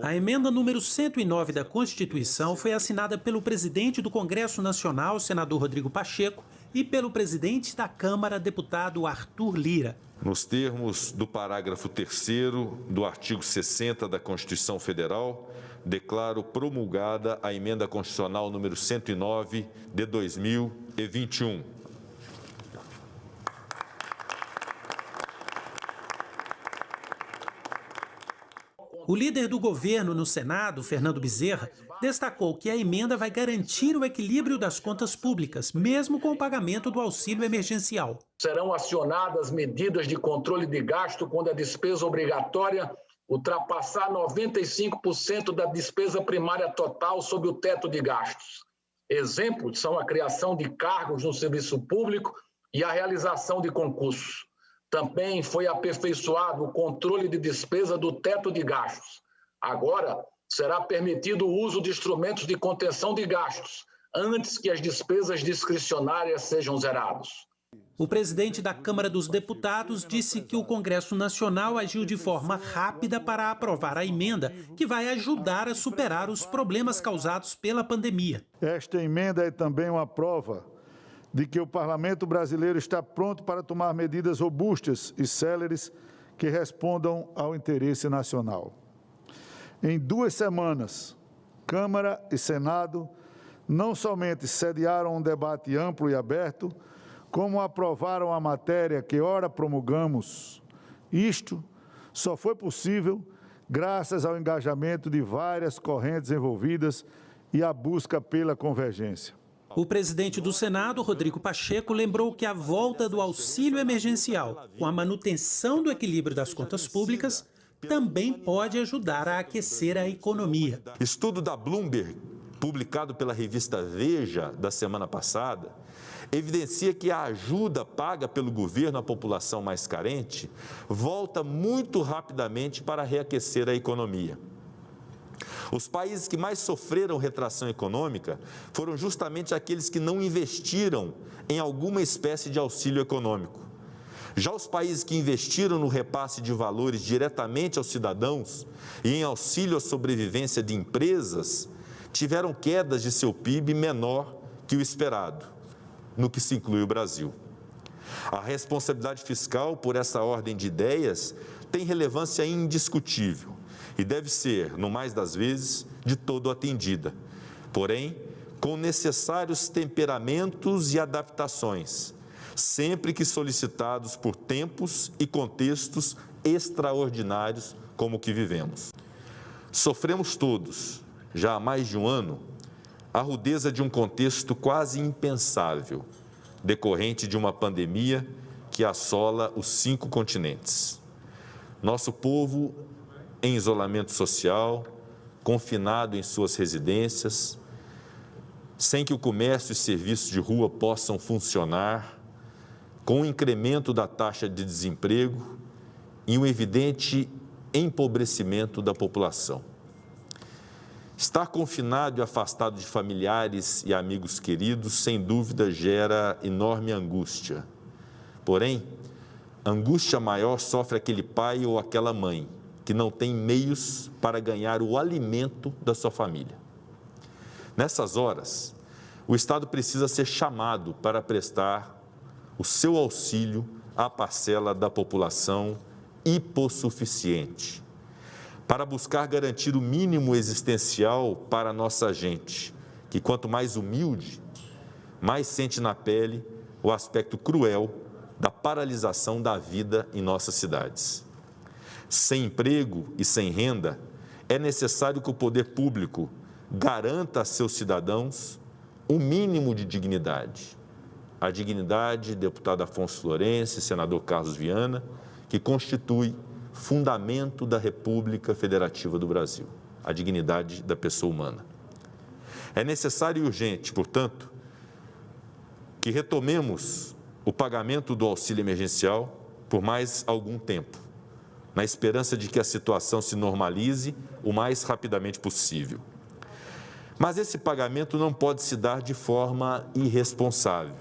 A emenda número 109 da Constituição foi assinada pelo presidente do Congresso Nacional, senador Rodrigo Pacheco, e pelo presidente da Câmara, deputado Arthur Lira. Nos termos do parágrafo 3º do artigo 60 da Constituição Federal, declaro promulgada a emenda constitucional número 109 de 2021. O líder do governo no Senado, Fernando Bezerra, destacou que a emenda vai garantir o equilíbrio das contas públicas, mesmo com o pagamento do auxílio emergencial. Serão acionadas medidas de controle de gasto quando a despesa obrigatória ultrapassar 95% da despesa primária total sob o teto de gastos. Exemplos são a criação de cargos no serviço público e a realização de concursos. Também foi aperfeiçoado o controle de despesa do teto de gastos. Agora, será permitido o uso de instrumentos de contenção de gastos, antes que as despesas discricionárias sejam zeradas. O presidente da Câmara dos Deputados disse que o Congresso Nacional agiu de forma rápida para aprovar a emenda, que vai ajudar a superar os problemas causados pela pandemia. Esta emenda é também uma prova de que o Parlamento brasileiro está pronto para tomar medidas robustas e céleres que respondam ao interesse nacional. Em 2 semanas, Câmara e Senado não somente sediaram um debate amplo e aberto, como aprovaram a matéria que ora promulgamos. Isto só foi possível graças ao engajamento de várias correntes envolvidas e à busca pela convergência. O presidente do Senado, Rodrigo Pacheco, lembrou que a volta do auxílio emergencial, com a manutenção do equilíbrio das contas públicas, também pode ajudar a aquecer a economia. Estudo da Bloomberg, publicado pela revista Veja da semana passada, evidencia que a ajuda paga pelo governo à população mais carente volta muito rapidamente para reaquecer a economia. Os países que mais sofreram retração econômica foram justamente aqueles que não investiram em alguma espécie de auxílio econômico. Já os países que investiram no repasse de valores diretamente aos cidadãos e em auxílio à sobrevivência de empresas tiveram quedas de seu PIB menor que o esperado, no que se inclui o Brasil. A responsabilidade fiscal por essa ordem de ideias tem relevância indiscutível e deve ser, no mais das vezes, de todo atendida, porém, com necessários temperamentos e adaptações, sempre que solicitados por tempos e contextos extraordinários como o que vivemos. Sofremos todos, já há mais de um ano, a rudeza de um contexto quase impensável, decorrente de uma pandemia que assola os 5 continentes. Nosso povo em isolamento social, confinado em suas residências, sem que o comércio e serviços de rua possam funcionar, com o incremento da taxa de desemprego e um evidente empobrecimento da população. Estar confinado e afastado de familiares e amigos queridos, sem dúvida, gera enorme angústia. Porém, angústia maior sofre aquele pai ou aquela mãe que não tem meios para ganhar o alimento da sua família. Nessas horas, o Estado precisa ser chamado para prestar o seu auxílio à parcela da população hipossuficiente, para buscar garantir o mínimo existencial para a nossa gente, que quanto mais humilde, mais sente na pele o aspecto cruel da paralisação da vida em nossas cidades. Sem emprego e sem renda, é necessário que o poder público garanta a seus cidadãos um mínimo de dignidade. A dignidade, deputado Afonso Florencio, senador Carlos Viana, que constitui fundamento da República Federativa do Brasil, a dignidade da pessoa humana. É necessário e urgente, portanto, que retomemos o pagamento do auxílio emergencial por mais algum tempo, na esperança de que a situação se normalize o mais rapidamente possível. Mas esse pagamento não pode se dar de forma irresponsável,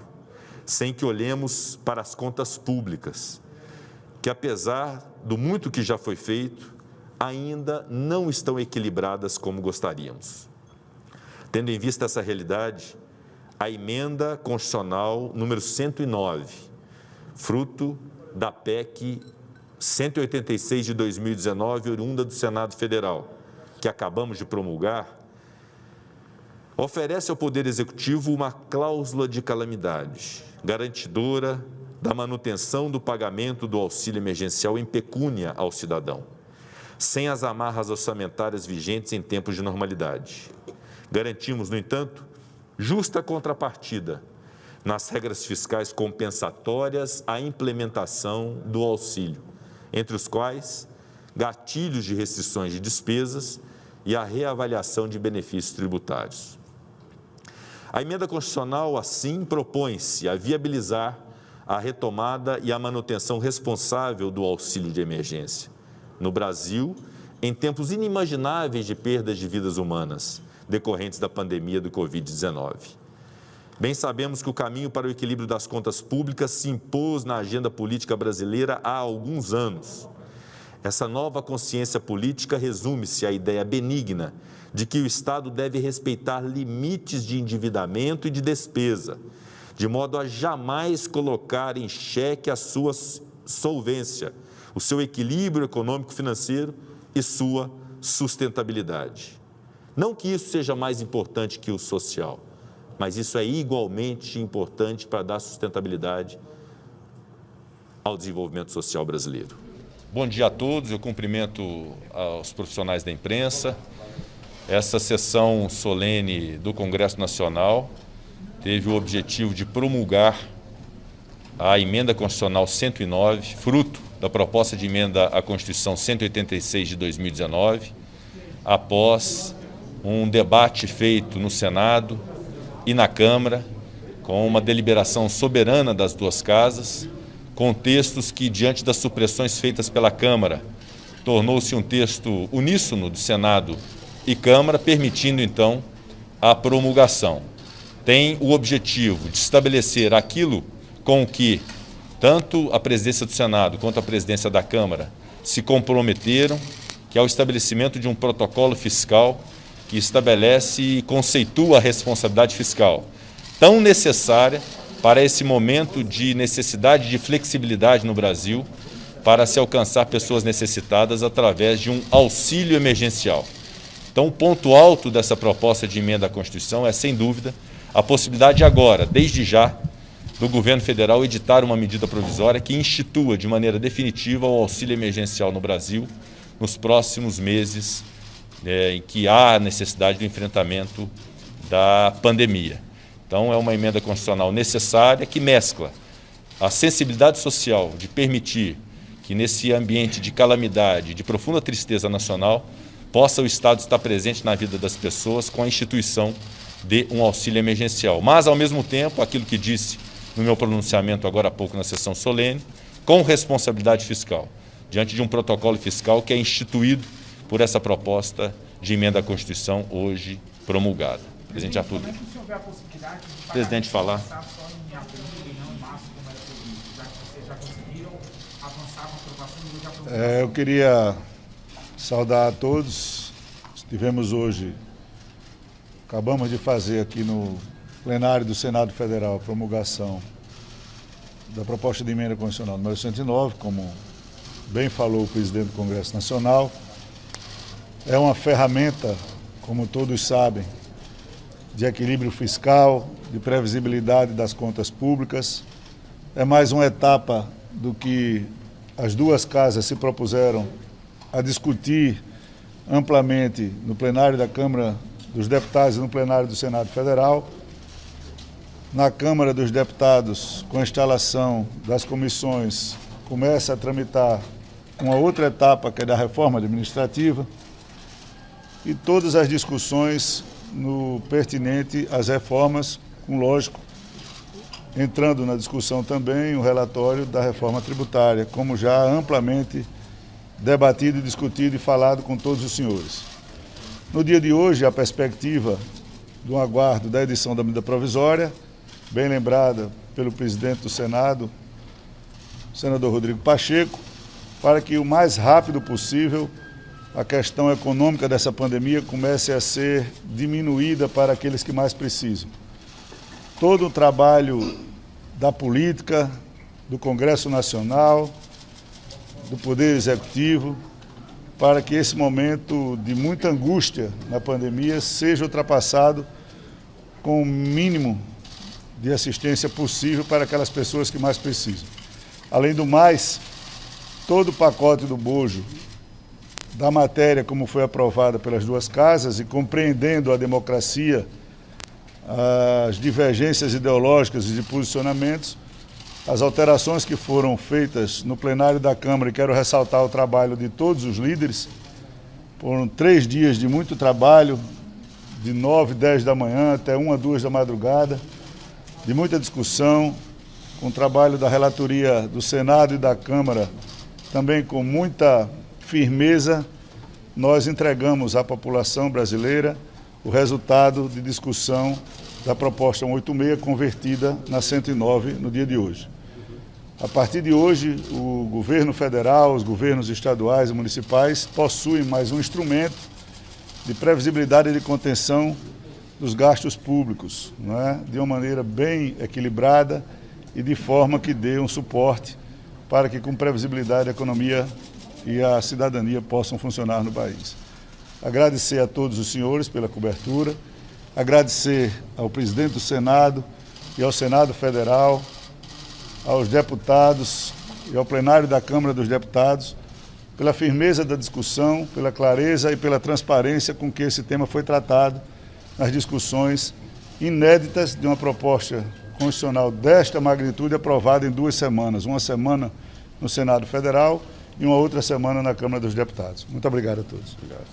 sem que olhemos para as contas públicas, que apesar do muito que já foi feito, ainda não estão equilibradas como gostaríamos. Tendo em vista essa realidade, a emenda constitucional número 109, fruto da PEC 186 de 2019, oriunda do Senado Federal, que acabamos de promulgar, oferece ao Poder Executivo uma cláusula de calamidade, garantidora da manutenção do pagamento do auxílio emergencial em pecúnia ao cidadão, sem as amarras orçamentárias vigentes em tempos de normalidade. Garantimos, no entanto, justa contrapartida nas regras fiscais compensatórias à implementação do auxílio, entre os quais gatilhos de restrições de despesas e a reavaliação de benefícios tributários. A emenda constitucional, assim, propõe-se a viabilizar a retomada e a manutenção responsável do auxílio de emergência no Brasil, em tempos inimagináveis de perdas de vidas humanas decorrentes da pandemia do Covid-19. Bem sabemos que o caminho para o equilíbrio das contas públicas se impôs na agenda política brasileira há alguns anos. Essa nova consciência política resume-se à ideia benigna de que o Estado deve respeitar limites de endividamento e de despesa, de modo a jamais colocar em xeque a sua solvência, o seu equilíbrio econômico-financeiro e sua sustentabilidade. Não que isso seja mais importante que o social, mas isso é igualmente importante para dar sustentabilidade ao desenvolvimento social brasileiro. Bom dia a todos, eu cumprimento aos profissionais da imprensa. Essa sessão solene do Congresso Nacional teve o objetivo de promulgar a emenda constitucional 109, fruto da proposta de emenda à Constituição 186 de 2019, após um debate feito no Senado e na Câmara, com uma deliberação soberana das duas casas, com textos que, diante das supressões feitas pela Câmara, tornou-se um texto uníssono do Senado e Câmara, permitindo, então, a promulgação. Tem o objetivo de estabelecer aquilo com que tanto a presidência do Senado quanto a presidência da Câmara se comprometeram, que é o estabelecimento de um protocolo fiscal que estabelece e conceitua a responsabilidade fiscal, tão necessária para esse momento de necessidade de flexibilidade no Brasil, para se alcançar pessoas necessitadas através de um auxílio emergencial. Então, o ponto alto dessa proposta de emenda à Constituição é, sem dúvida, a possibilidade agora, desde já, do governo federal editar uma medida provisória que institua de maneira definitiva o auxílio emergencial no Brasil nos próximos meses em que há necessidade do enfrentamento da pandemia. Então, é uma emenda constitucional necessária que mescla a sensibilidade social de permitir que nesse ambiente de calamidade, de profunda tristeza nacional, possa o Estado estar presente na vida das pessoas com a instituição de um auxílio emergencial. Mas, ao mesmo tempo, aquilo que disse no meu pronunciamento agora há pouco na sessão solene, com responsabilidade fiscal, diante de um protocolo fiscal que é instituído por essa proposta de emenda à Constituição hoje promulgada. Presidente Arthur. Como é que o senhor vê a possibilidade de presidente falar só em abril e não em março, como era previsto, já que vocês já conseguiram avançar com a aprovação do de aprovação? Eu queria saudar a todos. Tivemos hoje, acabamos de fazer aqui no plenário do Senado Federal a promulgação da proposta de emenda constitucional número 109, como bem falou o presidente do Congresso Nacional. É uma ferramenta, como todos sabem, de equilíbrio fiscal, de previsibilidade das contas públicas. É mais uma etapa do que as duas casas se propuseram a discutir amplamente no plenário da Câmara dos Deputados e no plenário do Senado Federal. Na Câmara dos Deputados, com a instalação das comissões, começa a tramitar uma outra etapa, que é da reforma administrativa, e todas as discussões no pertinente às reformas, com lógico, entrando na discussão também o relatório da reforma tributária, como já amplamente debatido, discutido e falado com todos os senhores. No dia de hoje, a perspectiva do aguardo da edição da medida provisória, bem lembrada pelo presidente do Senado, o senador Rodrigo Pacheco, para que o mais rápido possível a questão econômica dessa pandemia comece a ser diminuída para aqueles que mais precisam. Todo o trabalho da política, do Congresso Nacional, do Poder Executivo, para que esse momento de muita angústia na pandemia seja ultrapassado com o mínimo de assistência possível para aquelas pessoas que mais precisam. Além do mais, todo o pacote do bojo da matéria, como foi aprovada pelas duas casas, e compreendendo a democracia, as divergências ideológicas e de posicionamentos, as alterações que foram feitas no plenário da Câmara, e quero ressaltar o trabalho de todos os líderes, foram 3 dias de muito trabalho, de 9, 10 da manhã até 1, 2 da madrugada, de muita discussão, com o trabalho da relatoria do Senado e da Câmara, também com muita firmeza, nós entregamos à população brasileira o resultado de discussão da proposta 186, convertida na 109 no dia de hoje. A partir de hoje, o governo federal, os governos estaduais e municipais possuem mais um instrumento de previsibilidade e de contenção dos gastos públicos, não é? De uma maneira bem equilibrada e de forma que dê um suporte para que, com previsibilidade, a economia e a cidadania possam funcionar no país. Agradecer a todos os senhores pela cobertura, agradecer ao presidente do Senado e ao Senado Federal, aos deputados e ao plenário da Câmara dos Deputados, pela firmeza da discussão, pela clareza e pela transparência com que esse tema foi tratado nas discussões inéditas de uma proposta constitucional desta magnitude aprovada em 2 semanas, uma semana no Senado Federal e uma outra semana na Câmara dos Deputados. Muito obrigado a todos. Obrigado.